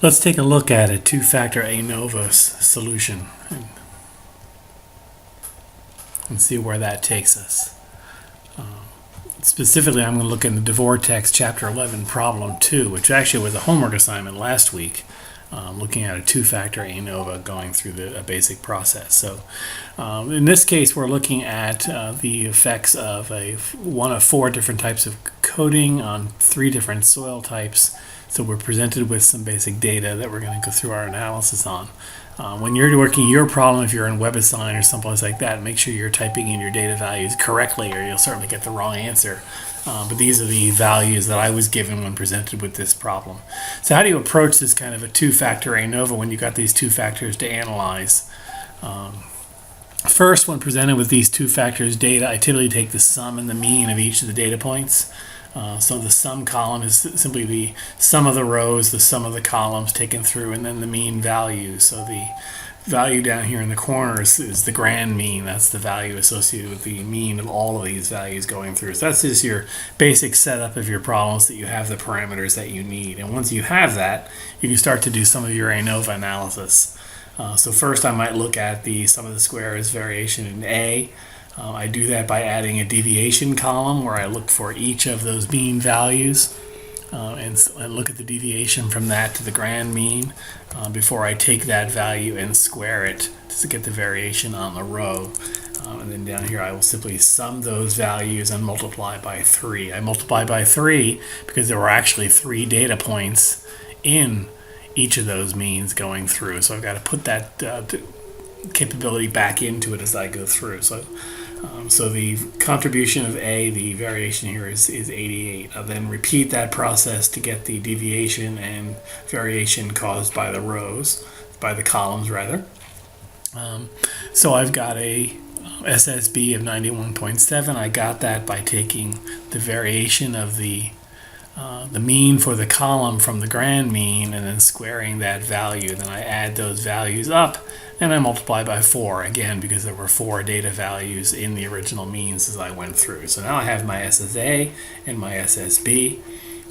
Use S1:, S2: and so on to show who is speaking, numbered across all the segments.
S1: Let's take a look at a two-factor ANOVA solution and see where that takes us. Specifically, I'm going to look in the DeVore text, Chapter 11, Problem 2, which actually was a homework assignment last week, looking at a two-factor ANOVA going through a basic process. So in this case, we're looking at the effects of one of four different types of coating on three different soil types. So we're presented with some basic data that we're going to go through our analysis on. When you're working your problem, if you're in WebAssign or someplace like that, make sure you're typing in your data values correctly, or you'll certainly get the wrong answer. But these are the values that I was given when presented with this problem. So how do you approach this kind of a two-factor ANOVA when you've got these two factors to analyze? First, when presented with these two factors data, I typically take the sum and the mean of each of the data points. So the sum column is simply the sum of the rows, the sum of the columns taken through, and then the mean value. So the value down here in the corner is the grand mean. That's the value associated with the mean of all of these values going through. So that's just your basic setup of your problems, that you have the parameters that you need. And once you have that, you can start to do some of your ANOVA analysis. So first I might look at the sum of the squares variation in A. I do that by adding a deviation column where I look for each of those mean values and look at the deviation from that to the grand mean before I take that value and square it to get the variation on the row. And then down here I will simply sum those values and multiply by 3. I multiply by 3 because there were actually 3 data points in each of those means going through. So I've got to put that capability back into it as I go through. So the contribution of A, the variation here is 88. I'll then repeat that process to get the deviation and variation caused by the rows, by the columns rather. So I've got a SSB of 91.7. I got that by taking the variation of the mean for the column from the grand mean and then squaring that value. Then I add those values up and I multiply by 4 again because there were 4 data values in the original means as I went through. So now I have my SSA and my SSB.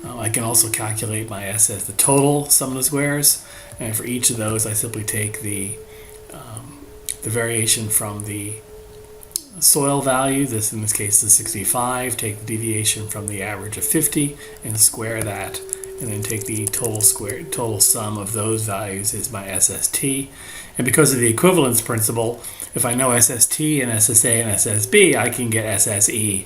S1: I can also calculate my the total sum of the squares, and for each of those I simply take the variation from the soil value, this in this case is 65, take the deviation from the average of 50 and square that, and then take the total sum of those values is my SST. And because of the equivalence principle, if I know SST and SSA and SSB, I can get SSE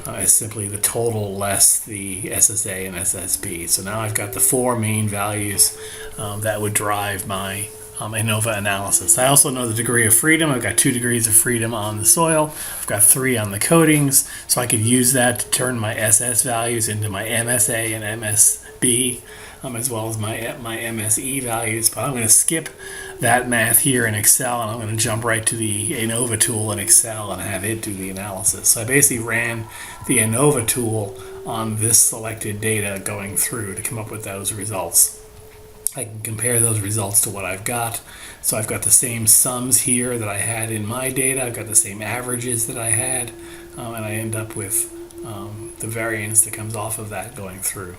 S1: as simply the total less the SSA and SSB. So now I've got the 4 main values that would drive my ANOVA analysis. I also know the degree of freedom. I've got 2 degrees of freedom on the soil. I've got 3 on the coatings, so I could use that to turn my SS values into my MSA and MSB, as well as my MSE values. But I'm going to skip that math here in Excel, and I'm going to jump right to the ANOVA tool in Excel and have it do the analysis. So I basically ran the ANOVA tool on this selected data going through to come up with those results. I can compare those results to what I've got. So I've got the same sums here that I had in my data. I've got the same averages that I had, and I end up with the variance that comes off of that going through.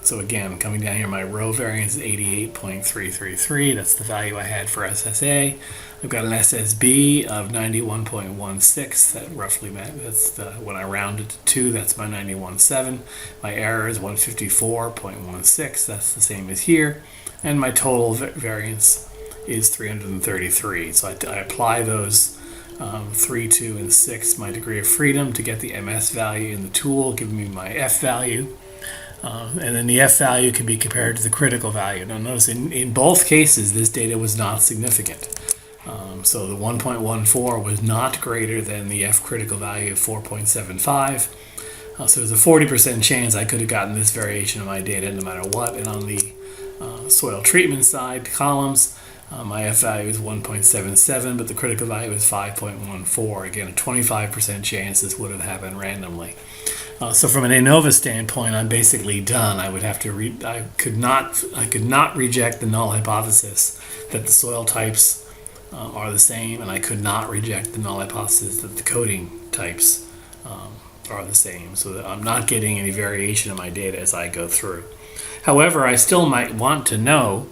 S1: So again, coming down here, my row variance is 88.333. That's the value I had for SSA. I've got an SSB of 91.16. That roughly, that's when I rounded to 2, that's my 91.7. My error is 154.16. That's the same as here. And my total variance is 333. So I apply those 3, 2, and 6, my degree of freedom, to get the MS value in the tool, giving me my F value. And then the F value can be compared to the critical value. Now notice in both cases this data was not significant. So the 1.14 was not greater than the F critical value of 4.75. So there's a 40% chance I could have gotten this variation of my data no matter what. And on the soil treatment side columns, my F value is 1.77, but the critical value is 5.14. Again, a 25% chance this would have happened randomly. So from an ANOVA standpoint, I'm basically done. I would have to I could not reject the null hypothesis that the soil types are the same, and I could not reject the null hypothesis that the coating types are the same, so that I'm not getting any variation in my data as I go through. However, I still might want to know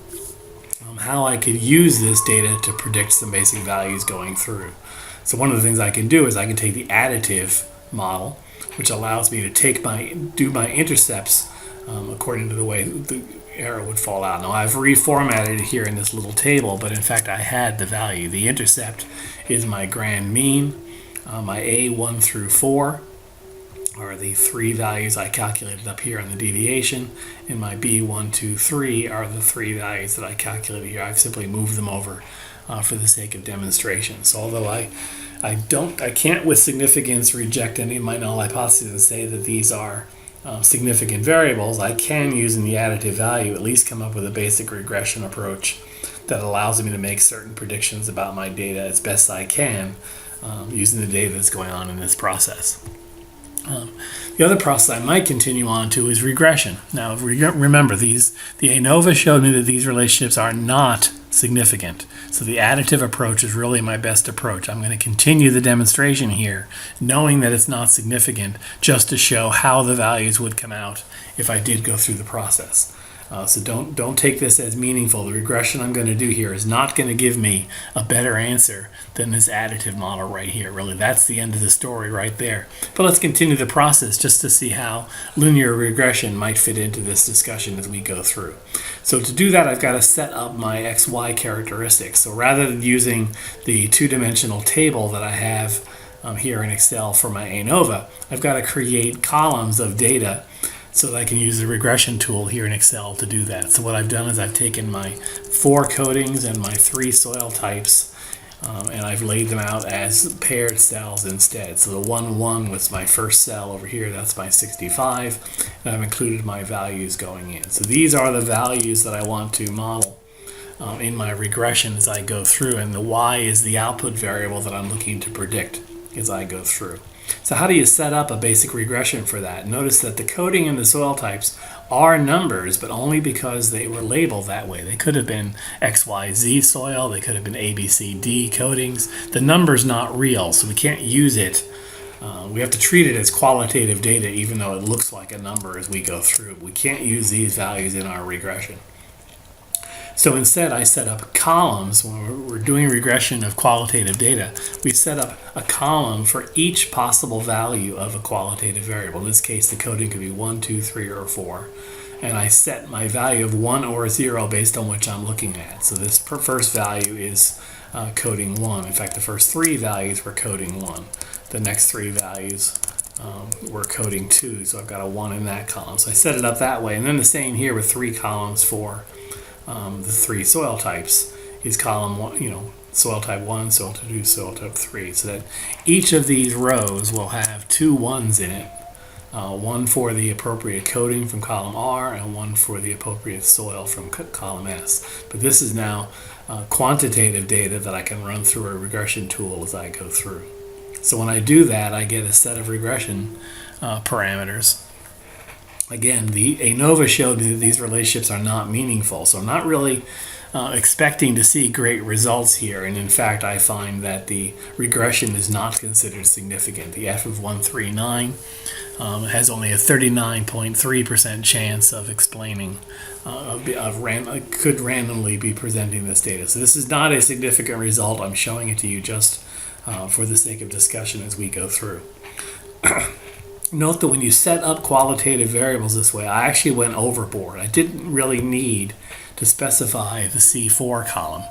S1: how I could use this data to predict some basic values going through. So one of the things I can do is I can take the additive model, which allows me to do my intercepts according to the way the error would fall out. Now I've reformatted it here in this little table, but in fact I had the value. The intercept is my grand mean. My A 1 through 4 are the three values I calculated up here on the deviation, and my B 1, 2, 3 are the three values that I calculated here. I've simply moved them over for the sake of demonstration. So although I can't with significance reject any of my null hypotheses and say that these are significant variables, I can, using the additive value, at least come up with a basic regression approach that allows me to make certain predictions about my data as best I can using the data that's going on in this process. The other process I might continue on to is regression. Now, remember, the ANOVA showed me that these relationships are not significant. So the additive approach is really my best approach. I'm going to continue the demonstration here, knowing that it's not significant, just to show how the values would come out if I did go through the process. So don't take this as meaningful. The regression I'm going to do here is not going to give me a better answer than this additive model right here. Really, that's the end of the story right there. But let's continue the process just to see how linear regression might fit into this discussion as we go through. So to do that, I've got to set up my XY characteristics. So rather than using the two-dimensional table that I have here in Excel for my ANOVA, I've got to create columns of data so that I can use the regression tool here in Excel to do that. So what I've done is I've taken my 4 coatings and my 3 soil types and I've laid them out as paired cells instead. So the 1, 1 was my first cell over here, that's my 65, and I've included my values going in. So these are the values that I want to model in my regression as I go through, and the Y is the output variable that I'm looking to predict as I go through. So how do you set up a basic regression for that? Notice that the coding and the soil types are numbers, but only because they were labeled that way. They could have been XYZ soil, they could have been ABCD codings. The number's not real, so we can't use it. We have to treat it as qualitative data, even though it looks like a number as we go through. We can't use these values in our regression. So instead, I set up columns. When we're doing regression of qualitative data, we set up a column for each possible value of a qualitative variable. In this case, the coding could be 1, 2, 3, or 4. And I set my value of 1 or 0 based on which I'm looking at. So this first value is coding 1. In fact, the first 3 values were coding 1. The next 3 values were coding 2. So I've got a 1 in that column. So I set it up that way. And then the same here with 3 columns for the 3 soil types is column 1, soil type 1, soil type 2, soil type 3, so that each of these rows will have 2 1s in it, one for the appropriate coding from column R and one for the appropriate soil from column S. But this is now quantitative data that I can run through a regression tool as I go through. So when I do that, I get a set of regression parameters. Again, the ANOVA showed me that these relationships are not meaningful, so I'm not really expecting to see great results here. And in fact, I find that the regression is not considered significant. The F of 139 has only a 39.3% chance of explaining, could randomly be presenting this data. So this is not a significant result. I'm showing it to you just for the sake of discussion as we go through. Note that when you set up qualitative variables this way, I actually went overboard. I didn't really need to specify the C4 column,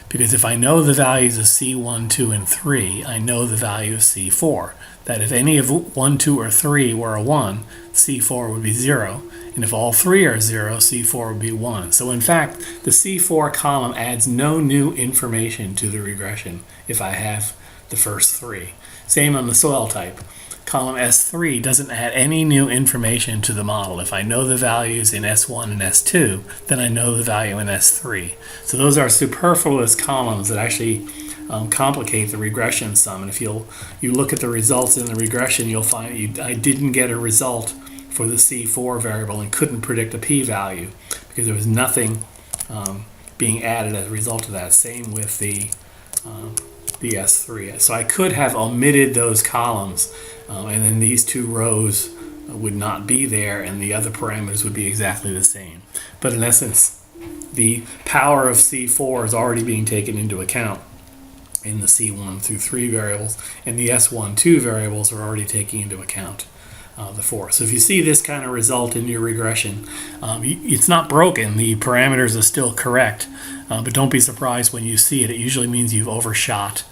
S1: because if I know the values of C1, 2, and 3, I know the value of C4. That if any of 1, 2, or 3 were a 1, C4 would be 0, and if all 3 are 0, C4 would be 1. So in fact, the C4 column adds no new information to the regression if I have the first 3. Same on the soil type. Column S3 doesn't add any new information to the model. If I know the values in S1 and S2, then I know the value in S3. So those are superfluous columns that actually complicate the regression some. And if you look at the results in the regression, you'll find I didn't get a result for the C4 variable and couldn't predict a p-value because there was nothing being added as a result of that. Same with the S3. So I could have omitted those columns and then these two rows would not be there, and the other parameters would be exactly the same. But in essence, the power of C4 is already being taken into account in the C1 through 3 variables, and the S1, 2 variables are already taking into account the 4. So if you see this kind of result in your regression, it's not broken. The parameters are still correct, but don't be surprised when you see it. It usually means you've overshot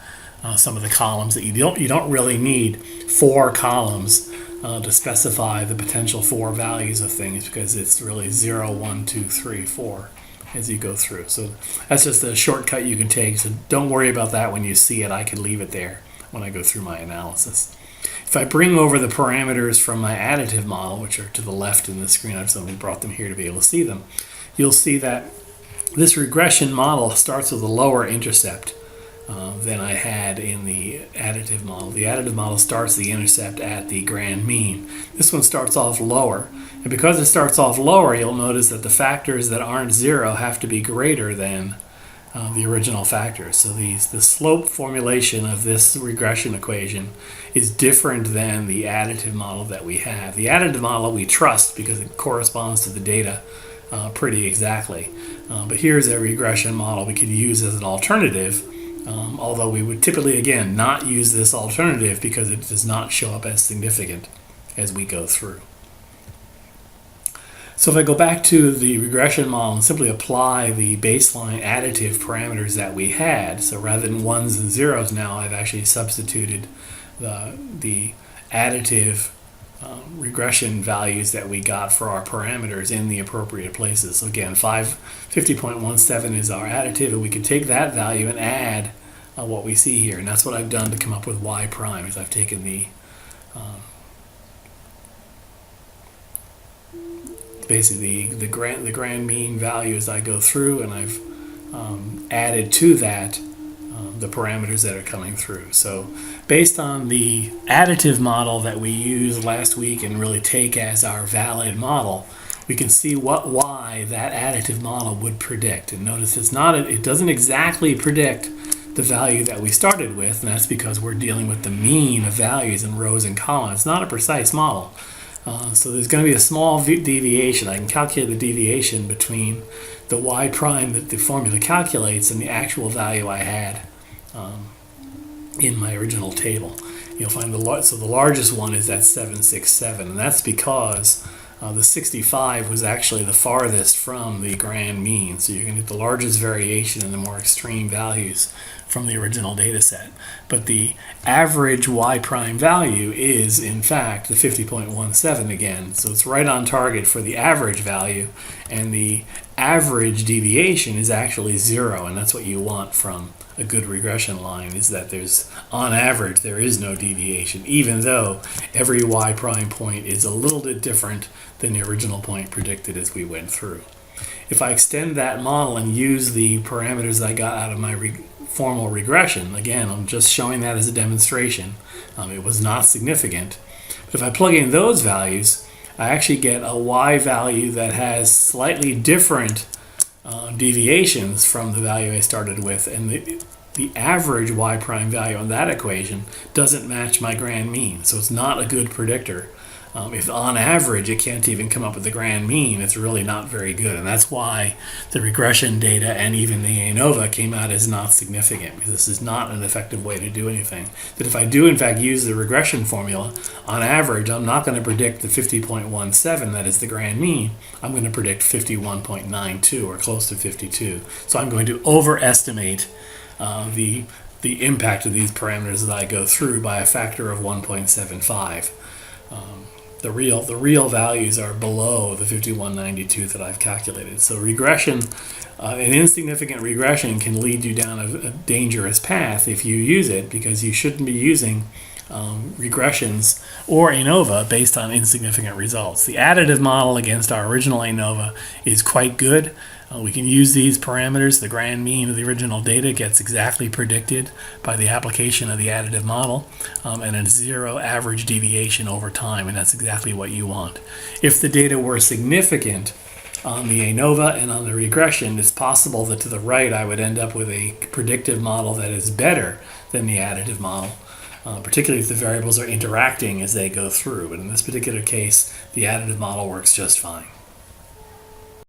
S1: some of the columns that you don't really need 4 columns to specify the potential 4 values of things, because it's really 0, 1, 2, 3, 4 as you go through. So that's just a shortcut you can take. So don't worry about that when you see it. I can leave it there when I go through my analysis. If I bring over the parameters from my additive model, which are to the left in the screen, I've simply brought them here to be able to see them, you'll see that this regression model starts with a lower intercept than I had in the additive model. The additive model starts the intercept at the grand mean. This one starts off lower, and because it starts off lower, you'll notice that the factors that aren't 0 have to be greater than the original factors. So the slope formulation of this regression equation is different than the additive model that we have. The additive model we trust because it corresponds to the data pretty exactly. But here's a regression model we could use as an alternative, although we would typically, again, not use this alternative because it does not show up as significant as we go through. So if I go back to the regression model and simply apply the baseline additive parameters that we had, so rather than 1s and 0s now, I've actually substituted the additive regression values that we got for our parameters in the appropriate places. So again, 50.17 is our additive, and we can take that value and add what we see here. And that's what I've done to come up with y prime, is I've taken basically the grand mean value as I go through, and I've added to that the parameters that are coming through. So based on the additive model that we used last week and really take as our valid model, we can see what y that additive model would predict. And notice it doesn't exactly predict the value that we started with, and that's because we're dealing with the mean of values in rows and columns. It's not a precise model. So there's going to be a small deviation. I can calculate the deviation between the y prime that the formula calculates and the actual value I had in my original table. You'll find the largest one is at 767, and that's because the 65 was actually the farthest from the grand mean. So you're going to get the largest variation in the more extreme values from the original data set. But the average y prime value is, in fact, the 50.17 again. So it's right on target for the average value, and the average deviation is actually 0, and that's what you want from a good regression line, is that on average, there is no deviation, even though every y prime point is a little bit different than the original point predicted as we went through. If I extend that model and use the parameters I got out of my formal regression, again, I'm just showing that as a demonstration. It was not significant. But if I plug in those values, I actually get a y value that has slightly different deviations from the value I started with, and the average y prime value on that equation doesn't match my grand mean, so it's not a good predictor. If on average it can't even come up with the grand mean, it's really not very good, and that's why the regression data and even the ANOVA came out as not significant, because this is not an effective way to do anything. That if I do in fact use the regression formula, on average I'm not going to predict the 50.17 that is the grand mean. I'm going to predict 51.92 or close to 52. So I'm going to overestimate the impact of these parameters as I go through by a factor of 1.75. The real values are below the 5192 that I've calculated. So regression, an insignificant regression can lead you down a dangerous path if you use it, because you shouldn't be using regressions or ANOVA based on insignificant results. The additive model against our original ANOVA is quite good. We can use these parameters. The grand mean of the original data gets exactly predicted by the application of the additive model, and a 0 average deviation over time, and that's exactly what you want. If the data were significant on the ANOVA and on the regression, it's possible that to the right I would end up with a predictive model that is better than the additive model. particularly if the variables are interacting as they go through. But in this particular case, the additive model works just fine.